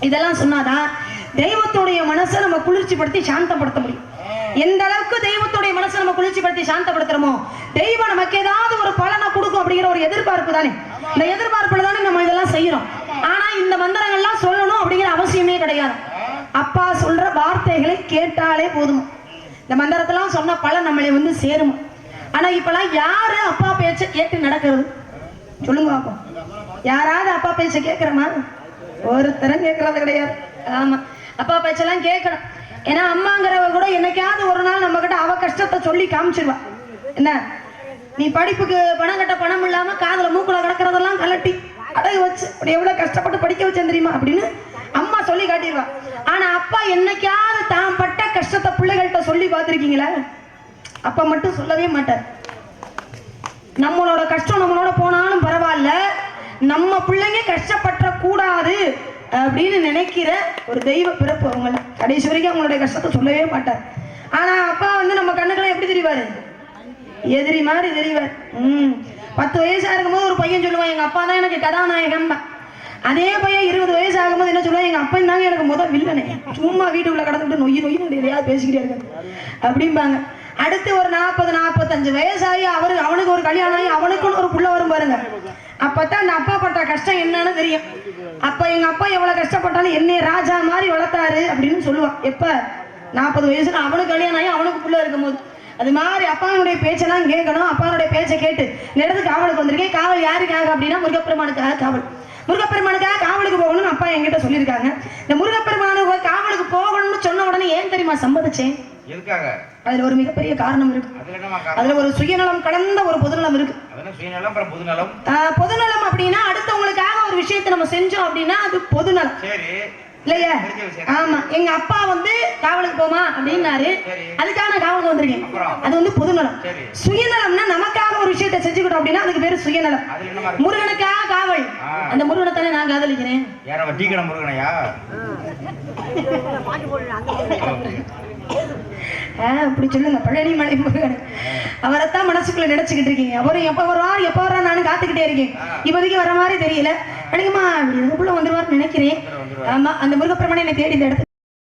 இதெல்லாம் சொன்னாதான் தெய்வத்துடைய மனசை நம்ம குளிர்ச்சிப்படுத்தி சாந்தப்படுத்த முடியும். எந்த அளவுக்கு தெய்வத்துடைய மனசை நம்ம குளிர்ச்சிப்படுத்தி சாந்தப்படுத்துறோமோ தெய்வம் நமக்கு ஏதாவது ஒரு பலனை கொடுக்கும் அப்படிங்கிற ஒரு எதிர்பார்ப்பு தானே. இந்த எதிர்பார்ப்புல தானே நம்ம இதெல்லாம் செய்யறோம். ஆனா இந்த மந்திரங்கள்லாம் சொல்லணும் அப்படிங்கிற அவசியமே கிடையாது. அப்பா சொல்ற வார்த்தைகளை கேட்டாலே போதும். இந்த மந்திரத்தெல்லாம் சொன்ன பலன் நம்மளை வந்து சேரும். ஆனா இப்பெல்லாம் யாரு அப்பா பேச்ச கேட்டு நடக்கிறது சொல்லுங்க பாப்போம். யாராவது அப்பா பேச்ச கேட்கிறோமா? ஒருத்தரும் கேட்கறது கிடையாது. ஆமா, அப்பா பேச்செல்லாம் கேட்கணும். ஏன்னா அம்மாங்கிறவ கூட என்னைக்காவது ஒரு நாள் நம்ம கிட்ட அவ கஷ்டத்தை சொல்லி காமிச்சிருவா. என்ன, நீ படிப்புக்கு பணம் கட்ட பணம் இல்லாம காதுல மூக்குல கிடக்கிறதெல்லாம் கலட்டி அடகு வச்சு அப்படி எவ்வளவு கஷ்டப்பட்டு படிக்க வச்சேன் தெரியுமா அப்படின்னு அம்மா சொல்லி காட்டிடுவா. ஆனா அப்பா என்னைக்காவது தான் பட்ட கஷ்டத்தை பிள்ளைகள்கிட்ட சொல்லி பார்த்திருக்கீங்களா? அப்பா மட்டும் சொல்லவே மாட்டார். நம்மளோட கஷ்டம் நம்மளோட போனாலும் பரவாயில்ல, நம்ம பிள்ளைங்க கஷ்டப்பட்ட கூடாது அப்படின்னு நினைக்கிற ஒரு தெய்வ பிறப்பு அவங்கள. கடைசி வரைக்கும் அவங்களுடைய கஷ்டத்தை சொல்லவே மாட்டார். ஆனா அப்பா வந்து நம்ம கண்ணுக்கெல்லாம் எப்படி தெரிவாரு? எதிரி மாதிரி தெரிவார். 10 வயசா இருக்கும்போது ஒரு பையன் சொல்லுவான், எங்க அப்பா தான் எனக்கு கதாநாயகம். அதே பையன் 20 வயசு ஆகும்போது என்ன சொல்லுவான், எங்க அப்பா தாங்க எனக்கு முதல் வில்லனே, சும்மா வீட்டுக்குள்ள கடந்துட்டு நொய்யு நொய்யு எதையாவது பேசிக்கிட்டே இருக்காங்க அப்படிம்பாங்க. அடுத்து ஒரு 40-45 வயசாகி அவனுக்கு ஒரு கல்யாணம் ஆகி அவனுக்குன்னு ஒரு புள்ள வரும் பாருங்க. அப்பதான் அந்த அப்பா பட்ட கஷ்டம் என்னன்னு தெரியும். அப்ப எங்க அப்பா எவ்வளவு கஷ்டப்பட்டாலும் என்னை ராஜா மாதிரி வளர்த்தாரு அப்படின்னு சொல்லுவான். எப்ப 40 வயசுல அவனுக்கு கல்யாணம் ஆகி அவனுக்கு புள்ள இருக்கும் போது. அது மாதிரி அப்பாவுடைய பேச்செல்லாம் கேட்கணும். அப்பாவுடைய பேச்சை கேட்டு இந்த இடத்துக்கு காவலுக்கு வந்திருக்கேன். காவல் யாருக்காக அப்படின்னா முருகப்பெருமானுக்காக காவல். முருகப்பெருமானுக்காக காவலுக்கு போகணும்னு அப்பா என்கிட்ட சொல்லியிருக்காங்க. இந்த முருகப்பெருமானுக்கு காவலுக்கு போகணும்னு சொன்ன உடனே ஏன் தெரியுமா சம்மதிச்சேன்? அதுல ஒரு மிகப்பெரிய காரணம் இருக்கு. அதுல ஒரு சுயநலம் கடந்த ஒரு பொதுநலம் இருக்கு. பொதுநலம் அப்படின்னா அடுத்தவங்களுக்காக ஒரு விஷயத்தை நம்ம செஞ்சோம் அப்படின்னா அது பொதுநலம் இல்லையா? ஆமா, எங்க அப்பா வந்து காவலுக்கு போமா அப்படின்னாரு, அதுக்காக நான் காவலுக்கு வந்திருக்கேன். அது வந்து பொதுநலம். சுயநலம்னா நமக்காக ஒரு விஷயத்தை செஞ்சுக்கிட்டோம் அப்படின்னா அதுக்கு பேரு சுயநலம். முருகனுக்காக காவல், அந்த முருகனை நான் காதலிக்கிறேன். அப்படி சொல்லுங்க. பழனி மலை முருகன் அவரைத்தான் மனசுக்குள்ள நினைச்சுக்கிட்டு இருக்கீங்க. அவரும் எப்ப வருவா நானும் காத்துக்கிட்டே இருக்கேன். இப்போதைக்கு வர மாதிரி தெரியல. அடிக்குமா வந்துருவாருன்னு நினைக்கிறேன். ஆமா, அந்த முருகப்பெருமானை என்னை தேடி இந்த இடத்துக்கு